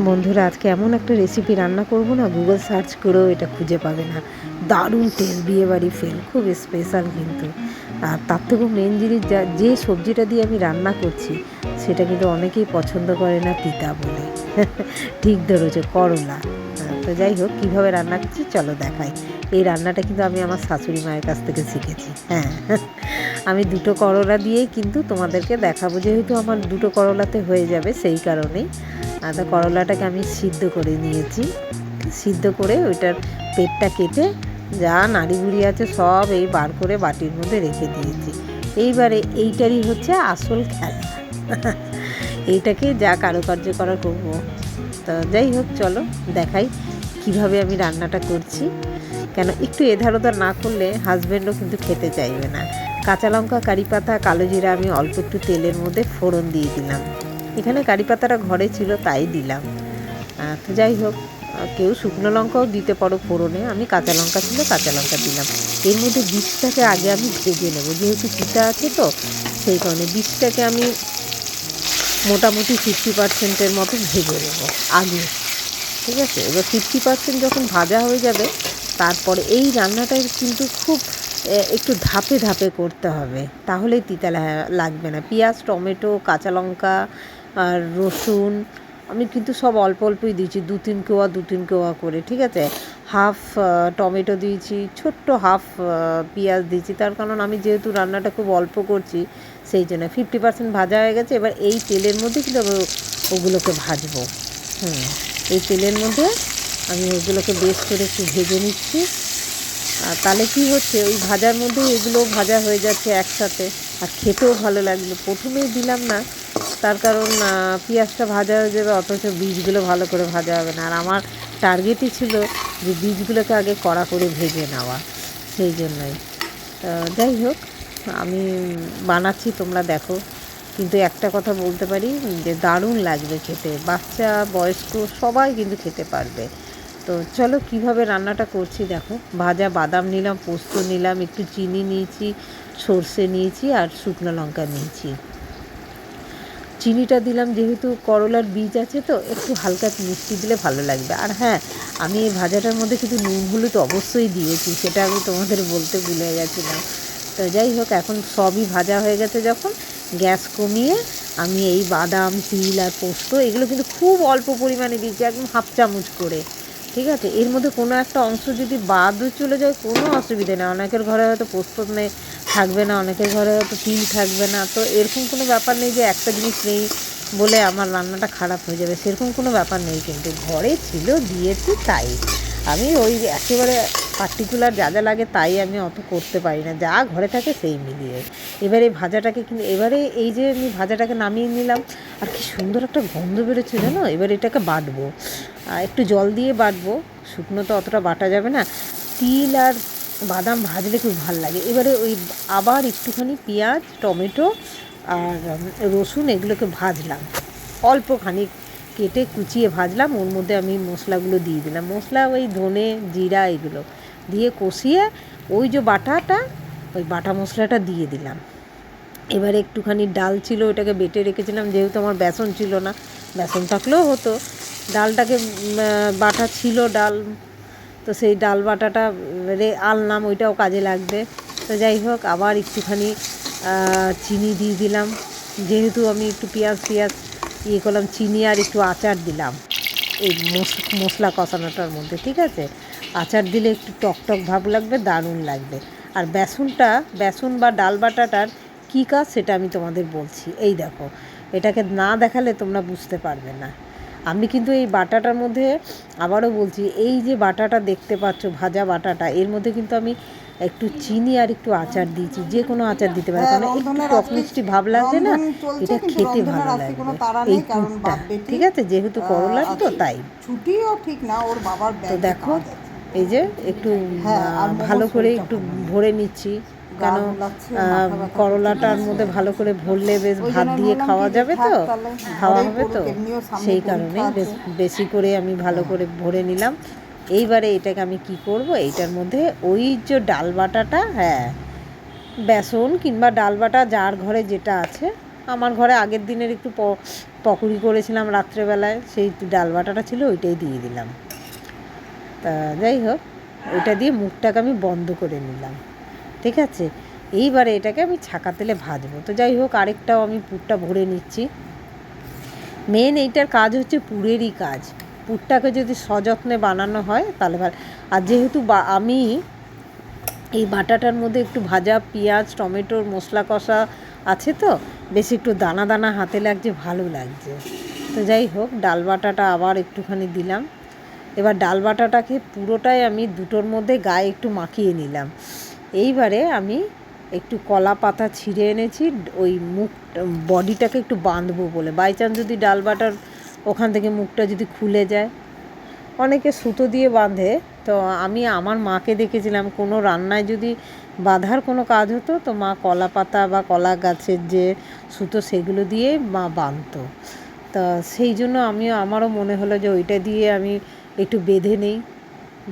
বন্ধুরা, আজকে এমন একটা রেসিপি রান্না করব না, গুগল সার্চ করেও এটা খুঁজে পাবে না। দারুণ টেস্ট, বিয়েবাড়ি ফেল, খুব স্পেশাল কিন্তু। আর তার থেকেও মেন জিনিস, যে সবজিটা দিয়ে আমি রান্না করছি সেটা কিন্তু অনেকেই পছন্দ করে না, তিতা বলে। ঠিক ধরেছো, করলা। তো যাই হোক, কীভাবে রান্না করছি চলো দেখাই। এই রান্নাটা কিন্তু আমি আমার শাশুড়ি মায়ের কাছ থেকে শিখেছি। হ্যাঁ, আমি দুটো করলা দিয়েই কিন্তু তোমাদেরকে দেখাবো, যেহেতু আমার দুটো করলাতে হয়ে যাবে সেই কারণেই। তো করলাটাকে আমি সিদ্ধ করে নিয়েছি, সিদ্ধ করে ওইটার পেটটা কেটে যা নাড়ি বুড়ি আছে সব এই বার করে বাটির মধ্যে রেখে দিয়েছি। এইবারে এইটারই হচ্ছে আসল খেলা। এইটাকে যা কারুকার্য করা করবো। তো যাই হোক, চলো দেখাই কিভাবে আমি রান্নাটা করছি। কেন, একটু এধার ওধার না করলে হাজব্যান্ডও কিন্তু খেতে চাইবে না। কাঁচা লঙ্কা, কারি পাতা, কালো জিরা আমি অল্প একটু তেলের মধ্যে ফোড়ন দিয়ে দিলাম। এখানে কারি পাতাটা ঘরে ছিল তাই দিলাম। তো যাই হোক, কেউ শুকনো লঙ্কাও দিতে পারো ফোড়নে, আমি কাঁচা লঙ্কা ছিল কাঁচা লঙ্কা দিলাম। এর মধ্যে বীজটাকে আগে আমি ভেজে নেবো, যেহেতু চিটা আছে তো সেই কারণে বীজটাকে আমি মোটামুটি 50%-এর মতো ভেজে নেবো আগে। ঠিক আছে, এবার 50% যখন ভাজা হয়ে যাবে তারপরে এই রান্নাটা কিন্তু খুব একটু ধাপে ধাপে করতে হবে, তাহলেই তিতা লাগবে না। পেঁয়াজ, টমেটো, কাঁচা লঙ্কা আর রসুন আমি কিন্তু সব অল্প অল্পই দিয়েছি, 2-3 কোয়া করে। ঠিক আছে, হাফ টমেটো দিয়েছি, ছোট্ট হাফ পেঁয়াজ দিয়েছি, তার কারণ আমি যেহেতু রান্নাটা খুব অল্প করছি সেই জন্য। 50% ভাজা হয়ে গেছে, এবার এই তেলের মধ্যে কিন্তু ওগুলোকে ভাজবো। এই তেলের মধ্যে আমি ওগুলোকে বেশ করে একটু ভেজে নিচ্ছি। আর তাহলে কী হচ্ছে, ওই ভাজার মধ্যেই এগুলো ভাজা হয়ে যাচ্ছে একসাথে, আর খেতেও ভালো লাগবে। প্রথমেই দিলাম না, তার কারণ পেঁয়াজটা ভাজা হয়ে যাবে, অথচ বীজগুলো ভালো করে ভাজা হবে না। আর আমার টার্গেটই ছিল যে বীজগুলোকে আগে কড়া করে ভেজে নেওয়া, সেই জন্যই। যাই হোক, আমি বানাচ্ছি, তোমরা দেখো। কিন্তু একটা কথা বলতে পারি যে দারুণ লাগবে খেতে, বাচ্চা বয়স্ক সবাই কিন্তু খেতে পারবে। তো চলো কিভাবে রান্নাটা করছি দেখো। ভাজা বাদাম নিলাম, পোস্ত নিলাম, একটু চিনি নিয়েছি, সর্ষে নিয়েছি আর শুকনো লঙ্কা নিয়েছি। চিনিটা দিলাম যেহেতু করলার বীজ আছে, তো একটু হালকা মিষ্টি দিলে ভালো লাগবে। আর হ্যাঁ, আমি এই ভাজাটার মধ্যে কিন্তু নুন হলুদ অবশ্যই দিয়েছি, সেটা আমি তোমাদের বলতে ভুলে গেছিলাম। তো যাই হোক, এখন সবই ভাজা হয়ে গেছে যখন, গ্যাস কমিয়ে আমি এই বাদাম, তিল আর পোস্ত এগুলো কিন্তু খুব অল্প পরিমাণে দিয়েছি, একদম হাফ চামচ করে। ঠিক আছে, এর মধ্যে কোনো একটা অংশ যদি বাদও চলে যায় কোনো অসুবিধে নেই। অনেকের ঘরে হয়তো পোস্ত থাকবে না, অনেকের ঘরে হয়তো তিল থাকবে না, তো এরকম কোনো ব্যাপার নেই যে একটা জিনিস নেই বলে আমার রান্নাটা খারাপ হয়ে যাবে, সেরকম কোনো ব্যাপার নেই। কিন্তু ঘরে ছিল, দিয়েছি, তাই আমি ওই একেবারে পার্টিকুলার যা যা লাগে তাই আমি অত করতে পারি না, যা ঘরে থাকে সেই মিলিয়ে। এবারে ভাজাটাকে কিন্তু এবারে এই যে আমি ভাজাটাকে নামিয়ে নিলাম, আর কি সুন্দর একটা গন্ধ বেরোচ্ছে জানো। এবার এটাকে বাটবো, একটু জল দিয়ে বাটবো, শুকনো তো অতটা বাটা যাবে না। তিল আর বাদাম ভাজলে খুব ভালো লাগে। এবারে ওই আবার একটুখানি পেঁয়াজ, টমেটো আর রসুন এগুলোকে ভাজলাম, অল্পখানি কেটে কুচিয়ে ভাজলাম। ওর মধ্যে আমি মশলাগুলো দিয়ে দিলাম, মশলা ওই ধনে জিরা এগুলো দিয়ে কষিয়ে ওই যে বাটাটা, ওই বাটা মশলাটা দিয়ে দিলাম। এবারে একটুখানি ডাল ছিল, ওটাকে বেটে রেখেছিলাম, যেহেতু আমার বেসন ছিল না, বেসন থাকলেও হতো। ডালটাকে বাটা ছিল ডাল, তো সেই ডাল বাটাটা আনলাম, ওইটাও কাজে লাগবে। তো যাই হোক, আবার একটুখানি চিনি দিয়ে দিলাম, যেহেতু আমি একটু পেঁয়াজ ইয়ে করলাম, চিনি আর একটু আচার দিলাম এই মশলা কষানোটার মধ্যে। ঠিক আছে, আচার দিলে একটু টকটক ভাব লাগবে, দারুণ লাগবে। আর বেসন বা ডাল বাটাটার কী কাজ সেটা আমি তোমাদের বলছি। এই দেখো, এটাকে না দেখালে তোমরা বুঝতে পারবে না। আমি কিন্তু এই বাটাটার মধ্যে, আবারও বলছি, এই যে বাটাটা দেখতে পাচ্ছ, ভাজা বাটাটা, এর মধ্যে কিন্তু আমি একটু চিনি আর একটু আচার দিয়েছি, যে কোনো আচার দিতে পারে, কারণ একটু টক মিষ্টি ভাব লাগছে না, এটা খেতে ভালো লাগবে এই পুরটা। ঠিক আছে, যেহেতু করলার তো তাই। ছুটিও ঠিক না, ওর বাবার তো দেখো, এই যে একটু ভালো করে একটু ভরে নিচ্ছি, কেন করলাটার মধ্যে ভালো করে ভরলে বেশ ভাত দিয়ে খাওয়া যাবে, তো খাওয়া হবে, তো সেই কারণেই বেশি করে আমি ভালো করে ভরে নিলাম। এইবারে এটাকে আমি কি করব, এইটার মধ্যে ওই যে ডাল বাটাটা, হ্যাঁ বেসন কিংবা ডাল বাটা যার ঘরে যেটা আছে, আমার ঘরে আগের দিনের একটু পকোড়ি করেছিলাম রাত্রেবেলায়, সেই ডাল বাটাটা ছিল, ওইটাই দিয়ে দিলাম। তা যাই হোক, ওইটা দিয়ে মুখটাকে আমি বন্ধ করে নিলাম। ঠিক আছে, এইবারে এটাকে আমি ছাকা তেলে ভাজবো। তো যাই হোক, আরেকটাও আমি পুরটা ভরে নিচ্ছি। মেন এইটার কাজ হচ্ছে পুরেরই কাজ। পুরটাকে যদি সযত্নে বানানো হয় তাহলে ভালো। আর যেহেতু আমি এই বাটাটার মধ্যে একটু ভাজা পেঁয়াজ টমেটোর মশলা কষা আছে, তো বেশি একটু দানা দানা হাতে লাগছে, ভালো লাগছে। তো যাই হোক, ডাল বাটাটা আবার একটুখানি দিলাম। এবার ডাল বাটাটাকে পুরোটাই আমি দুটোর মধ্যে গায়ে একটু মাখিয়ে নিলাম। এইবারে আমি একটু কলা পাতা ছিঁড়ে এনেছি, ওই মুখ বডিটাকে একটু বাঁধবো বলে। বাই চান্স যদি ডাল বাটার ওখান থেকে মুখটা যদি খুলে যায়, অনেকে সুতো দিয়ে বাঁধে, তো আমি আমার মাকে দেখেছিলাম কোনো রান্নায় যদি বাঁধার কোনো কাজ হতো, তো মা কলা পাতা বা কলা গাছের যে সুতো সেগুলো দিয়ে মা বাঁধতো। তা সেই জন্য আমারও মনে হলো যে ওইটা দিয়ে আমি একটু বেঁধে নেই।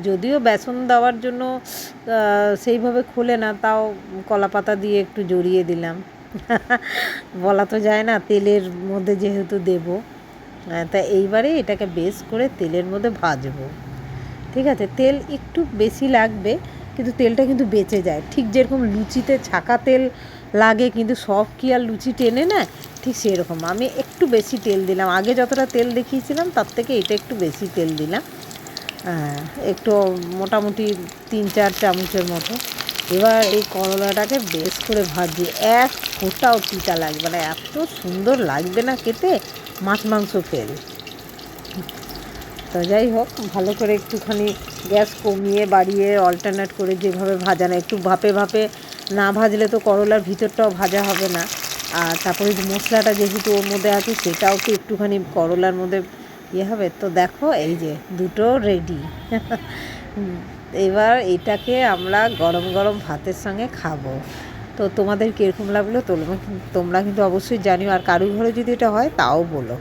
যদিও বেসন দেওয়ার জন্য সেইভাবে খোলে না, তাও কলা পাতা দিয়ে একটু জড়িয়ে দিলাম। বলা তো যায় না, তেলের মধ্যে যেহেতু দেবো। তা এইবারে এটাকে বেশ করে তেলের মধ্যে ভাজবো। ঠিক আছে, তেল একটু বেশি লাগবে, কিন্তু তেলটা কিন্তু বেঁচে যায়। ঠিক যেরকম লুচিতে ছাকা তেল লাগে, কিন্তু সব কি আর লুচি টেনে নেয়, ঠিক সেরকম আমি একটু বেশি তেল দিলাম। আগে যতটা তেল দেখিয়েছিলাম তার থেকে এটা একটু বেশি তেল দিলাম, একটু মোটামুটি 3-4 চামচের মতো। এবার এই করলাটাকে বেশ করে ভাজি, এক ফোঁটাও তিতা লাগবে না, এত সুন্দর লাগবে না খেতে, মাছ মাংস ফেল। তো যাই হোক, ভালো করে একটুখানি গ্যাস কমিয়ে বাড়িয়ে অল্টারনেট করে যেভাবে ভাজা না, একটু ভাপে ভাপে না ভাজলে তো করলার ভিতরটাও ভাজা হবে না। আর তারপরে মশলাটা যেহেতু ওর মধ্যে আছে, সেটাও তো একটুখানি করলার মধ্যে হবে। তো দেখো, এই যে দুটো রেডি। এবার এটাকে আমরা গরম গরম ভাতের সঙ্গে খাবো। তো তোমাদের কীরকম লাগলো তোমরা কিন্তু অবশ্যই জানিও, আর কারুর ঘরে যদি এটা হয় তাও বলো।